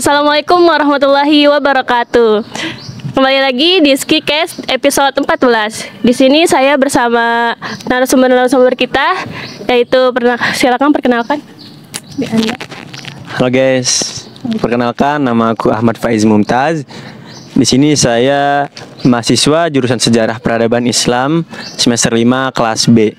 Assalamualaikum warahmatullahi wabarakatuh. Kembali lagi di Skicast episode 14. Di sini saya bersama narasumber kita, yaitu silakan perkenalkan. Halo guys, perkenalkan nama aku Ahmad Faiz Mumtaz. Di sini saya mahasiswa jurusan Sejarah Peradaban Islam semester 5 kelas B.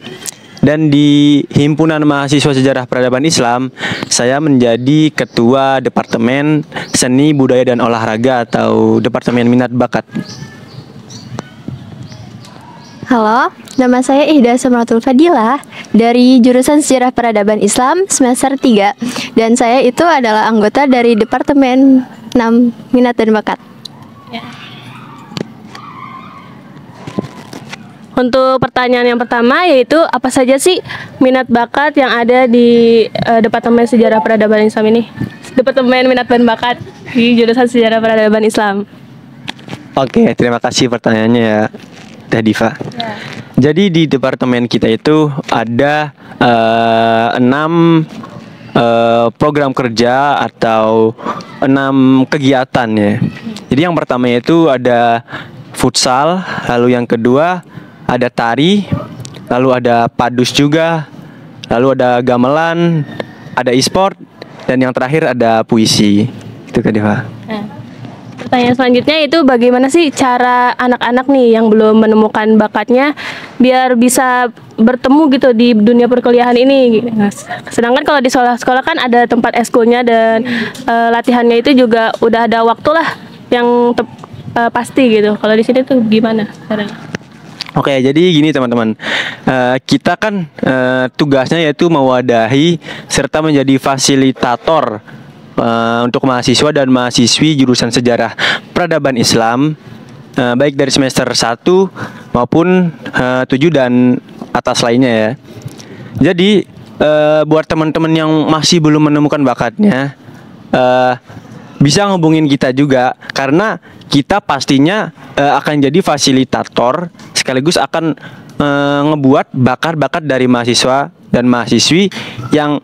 Dan di Himpunan Mahasiswa Sejarah Peradaban Islam, saya menjadi Ketua Departemen Seni, Budaya, dan Olahraga atau Departemen Minat Bakat. Halo, nama saya Ihda Samratul Fadilah dari jurusan Sejarah Peradaban Islam semester 3. Dan saya itu adalah anggota dari Departemen 6 Minat dan Bakat. Untuk pertanyaan yang pertama, yaitu apa saja sih minat bakat yang ada di Departemen Sejarah Peradaban Islam ini? Departemen Minat dan Bakat di jurusan Sejarah Peradaban Islam. Oke, terima kasih pertanyaannya ya, Teh Diva. Ya. Jadi di departemen kita itu ada 6 program kerja atau 6 kegiatan ya. Jadi yang pertama itu ada futsal, lalu yang kedua ada tari, lalu ada padus juga, lalu ada gamelan, ada e-sport, dan yang terakhir ada puisi. Itu Kak Deva. Nah, pertanyaan selanjutnya itu bagaimana sih cara anak-anak nih yang belum menemukan bakatnya biar bisa bertemu gitu di dunia perkuliahan ini. Sedangkan kalau di sekolah-sekolah kan ada tempat eskulnya dan latihannya itu juga udah ada waktu lah yang pasti gitu. Kalau di sini tuh gimana caranya? Oke, jadi gini teman-teman, kita kan tugasnya yaitu mewadahi serta menjadi fasilitator untuk mahasiswa dan mahasiswi jurusan Sejarah Peradaban Islam, baik dari semester 1 maupun 7 dan atas lainnya ya. Jadi buat teman-teman yang masih belum menemukan bakatnya, bisa ngehubungin kita juga, karena kita pastinya akan jadi fasilitator sekaligus akan ngebuat bakat-bakat dari mahasiswa dan mahasiswi yang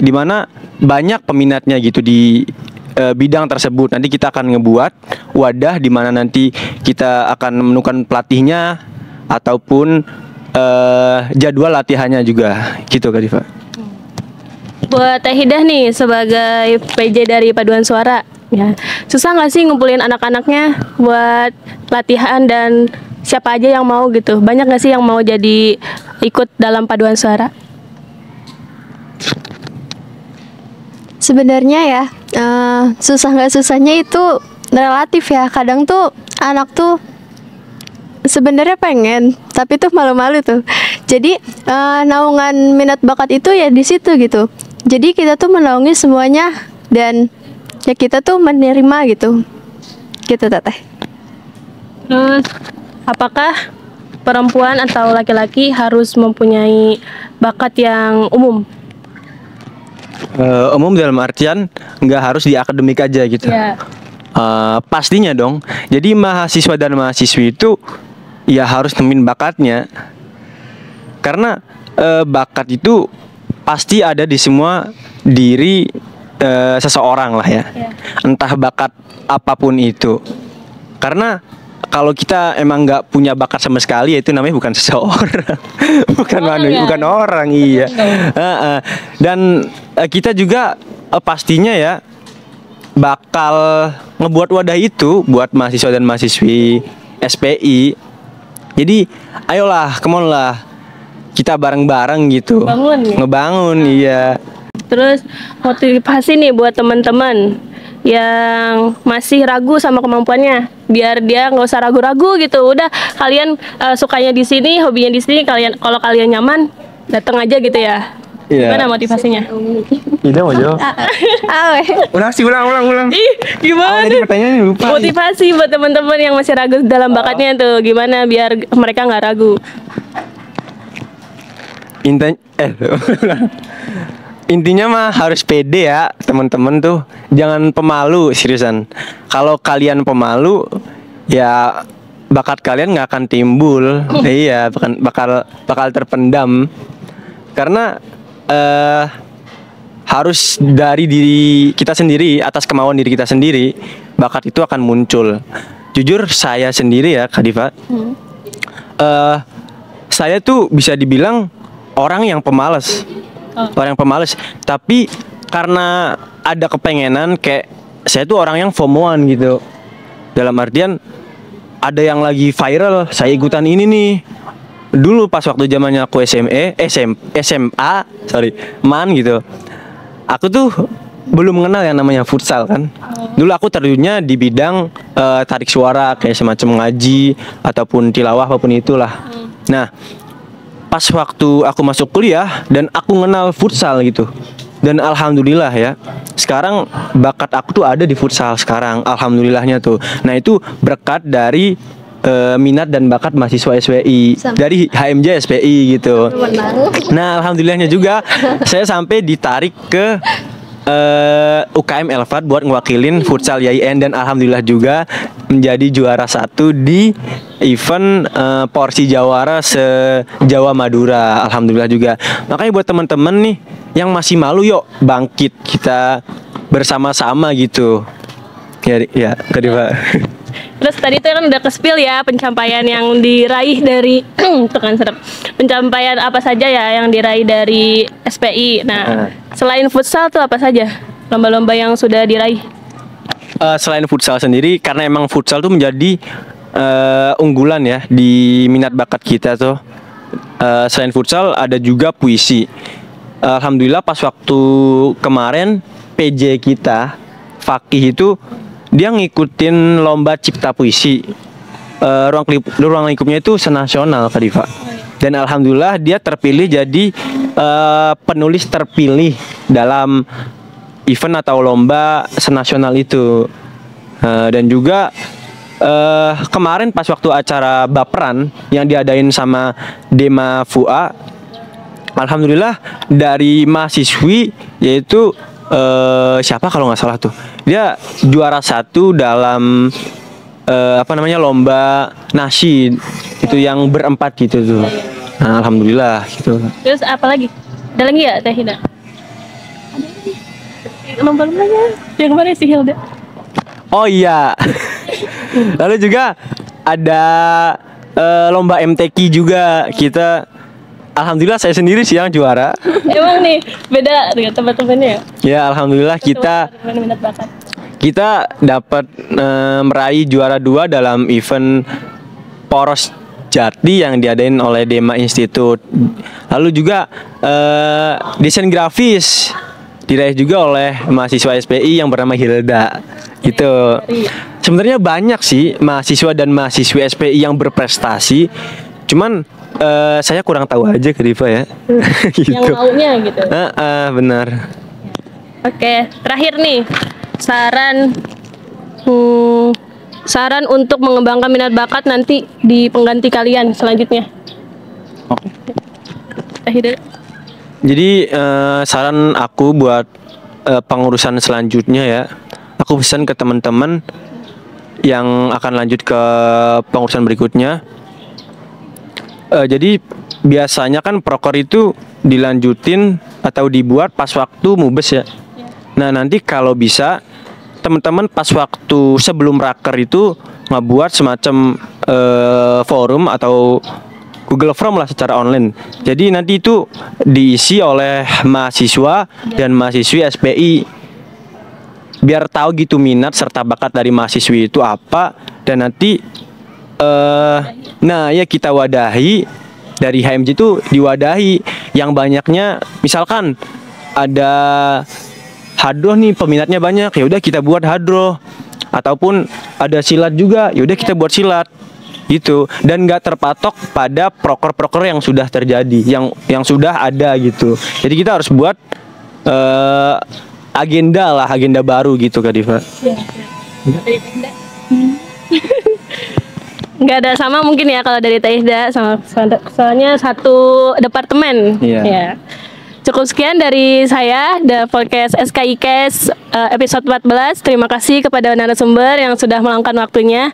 dimana banyak peminatnya gitu di bidang tersebut. Nanti kita akan ngebuat wadah di mana nanti kita akan menemukan pelatihnya ataupun jadwal latihannya juga gitu Kak Diva. Buat Teh Hidah nih sebagai PJ dari Paduan Suara, ya susah nggak sih ngumpulin anak-anaknya buat latihan dan siapa aja yang mau gitu? Banyak nggak sih yang mau jadi ikut dalam Paduan Suara? Sebenarnya ya, susah nggak susahnya itu relatif ya. Kadang tuh anak tuh sebenarnya pengen, tapi tuh malu-malu tuh. Jadi naungan minat bakat itu ya di situ gitu. Jadi kita tuh menaungi semuanya dan ya kita tuh menerima gitu. Gitu Teteh. Terus apakah perempuan atau laki-laki harus mempunyai bakat yang umum? Umum dalam artian nggak harus di akademik aja gitu. Ya. Pastinya dong. Jadi mahasiswa dan mahasiswi itu ya harus nemuin bakatnya. Karena bakat itu pasti ada di semua diri seseorang lah ya. Entah bakat apapun itu. Karena kalau kita emang nggak punya bakat sama sekali, ya itu namanya bukan seseorang, bukan manusia, bukan orang, iya. Dan kita juga pastinya ya bakal ngebuat wadah itu buat mahasiswa dan mahasiswi SPI. Jadi ayolah, come on lah, kita bareng-bareng gitu. Bangun, ya? Ngebangun, iya. Terus motivasi nih buat teman-teman yang masih ragu sama kemampuannya, biar dia nggak usah ragu-ragu gitu. Udah kalian sukanya di sini, hobinya di sini, kalau kalian nyaman datang aja gitu ya. Iya. Gimana motivasinya? Ida mau jawab. Ulang. Ih, gimana? Tadi pertanyaannya lupa. Motivasi buat teman-teman yang masih ragu dalam bakatnya tuh, gimana biar mereka nggak ragu? Intinya mah harus pede ya teman-teman tuh, jangan pemalu, seriusan. Kalau kalian pemalu ya bakat kalian nggak akan timbul. Iya, bakal terpendam. Karena harus dari diri kita sendiri, atas kemauan diri kita sendiri, bakat itu akan muncul. Jujur saya sendiri ya Kak Diva, saya tuh bisa dibilang orang yang pemalas, tapi karena ada kepengenan, kayak saya tuh orang yang FOMO-an gitu. Dalam artian ada yang lagi viral, saya ikutan ini nih. Dulu pas waktu zamannya aku SMA, man gitu. Aku tuh belum mengenal yang namanya futsal kan. Dulu aku terjunnya di bidang tarik suara, kayak semacam ngaji ataupun tilawah apapun itulah. Nah, pas waktu aku masuk kuliah dan aku mengenal futsal gitu. Dan alhamdulillah ya, sekarang bakat aku tuh ada di futsal sekarang, alhamdulillahnya tuh. Nah, itu berkat dari minat dan bakat mahasiswa SPI dari HMJ SPI gitu. Nah, alhamdulillahnya juga saya sampai ditarik ke UKM Elvat buat ngewakilin futsal YIN, dan alhamdulillah juga menjadi juara 1 di event porsi jawara se-Jawa Madura. Alhamdulillah juga. Makanya buat teman-teman nih yang masih malu, yuk bangkit, kita bersama-sama gitu. Ya, Kak Diva. Terus tadi tuh kan udah ke-spill ya pencapaian yang diraih dari tekan sedap. Pencapaian apa saja ya yang diraih dari SPI. Nah, selain futsal tuh apa saja lomba-lomba yang sudah diraih? Selain futsal sendiri, karena emang futsal tuh menjadi unggulan ya di minat bakat kita tuh. Selain futsal ada juga puisi. Alhamdulillah pas waktu kemarin PJ kita Fakih itu dia ngikutin lomba cipta puisi. Ruang lingkupnya itu senasional Kak Diva. Dan alhamdulillah dia terpilih jadi penulis terpilih dalam event atau lomba senasional itu. Dan juga kemarin pas waktu acara Baperan yang diadain sama Dema Fua, alhamdulillah dari mahasiswi, yaitu siapa kalau nggak salah tuh, dia juara 1 dalam lomba nasyid itu yang berempat gitu tuh. Nah, alhamdulillah gitu. Terus apa lagi? Ada lagi ya Teh Hilda? Lomba-lombanya yang kemarin si Hilda. Oh iya. Lalu juga ada lomba MTQ juga. Kita alhamdulillah saya sendiri sih yang juara. Emang nih beda dengan teman-temannya ya? Ya, alhamdulillah kita minat bakat. Kita dapat meraih juara 2 dalam event Poros Jati yang diadain oleh Dema Institute. Lalu juga desain grafis diraih juga oleh mahasiswa SPI yang bernama Hilda. Gitu. Sebenarnya banyak sih mahasiswa dan mahasiswi SPI yang berprestasi. Cuman saya kurang tahu aja Kak Diva ya. Gitu. Yang maunya gitu. Benar. Oke, terakhir nih saran untuk mengembangkan minat bakat nanti di pengganti kalian selanjutnya. Oke. Akhirnya. Jadi saran aku buat pengurusan selanjutnya ya, aku pesan ke teman-teman yang akan lanjut ke pengurusan berikutnya. Jadi biasanya kan proker itu dilanjutin atau dibuat pas waktu mubes ya. Nah, nanti kalau bisa teman-teman pas waktu sebelum raker itu ngebuat semacam forum atau Google Form lah secara online. Jadi nanti itu diisi oleh mahasiswa dan mahasiswi SPI, biar tahu gitu minat serta bakat dari mahasiswi itu apa, dan nanti nah ya kita wadahi dari HMJ itu, diwadahi yang banyaknya. Misalkan ada hadroh nih peminatnya banyak, ya udah kita buat hadroh. Ataupun ada silat juga, ya udah kita buat silat gitu. Dan nggak terpatok pada proker-proker yang sudah terjadi, yang sudah ada gitu. Jadi kita harus buat agenda baru gitu Kak Diva. Nggak ada sama mungkin ya kalau dari Teh Hilda, soalnya satu departemen. Ya. Cukup sekian dari saya, The Podcast SKIKes episode 14. Terima kasih kepada narasumber yang sudah meluangkan waktunya.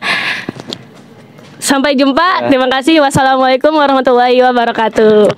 Sampai jumpa. Terima kasih. Wassalamualaikum warahmatullahi wabarakatuh.